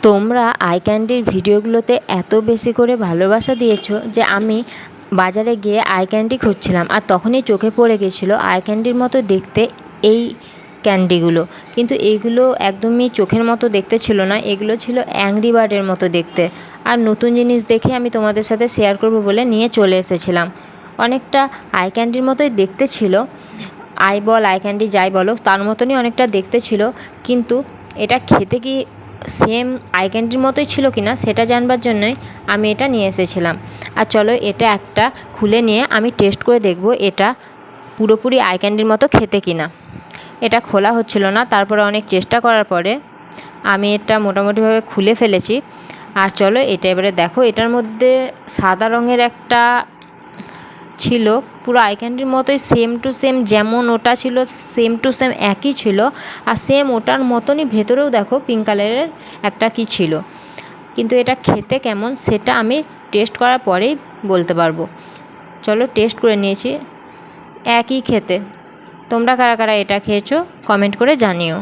তোমরা আই ক্যান্ডির ভিডিওগুলোতে এত বেশি করে ভালোবাসা দিয়েছো যে আমি বাজারে গিয়ে আই ক্যান্ডি খুঁজছিলাম, আর তখনই চোখে পড়ে গেছিলো আই ক্যান্ডির মতো দেখতে এই ক্যান্ডিগুলো। কিন্তু এইগুলো একদমই চোখের মতো দেখতে ছিল না, এগুলো ছিল অ্যাংরি বার্ডের মতো দেখতে। আর নতুন জিনিস দেখে আমি তোমাদের সাথে শেয়ার করব বলে নিয়ে চলে এসেছিলাম। অনেকটা আই ক্যান্ডির মতোই দেখতে ছিল, আই ক্যান্ডি যাই বলো, তার মতনই অনেকটা দেখতে ছিল। কিন্তু এটা খেতে কি সেম আই ক্যান্ডির মতোই ছিল কিনা সেটা জানবার জন্যই আমি এটা নিয়ে এসেছিলাম। আর চলো এটা একটা খুলে নিয়ে আমি টেস্ট করে দেখব এটা পুরোপুরি আই ক্যান্ডির মতো খেতে কিনা। এটা খোলা হচ্ছিল না, তারপরে অনেক চেষ্টা করার পরে আমি এটা মোটামুটিভাবে খুলে ফেলেছি। আর চলো এটা এবারে দেখো, এটার মধ্যে সাদা রঙের একটা ছিল, পুরো আই ক্যান্ডির মতোই সেম টু সেম, যেমন ওটা ছিল সেম টু সেম একই ছিল। আর সেম ওটার মতনই ভেতরেও দেখো পিঙ্ক কালারের একটা কি ছিল। কিন্তু এটা খেতে কেমন সেটা আমি টেস্ট করার পরেই বলতে পারবো। চলো টেস্ট করে নিয়েছি, একই খেতে। তোমরা কারা কারা এটা খেয়েছো কমেন্ট করে জানিও।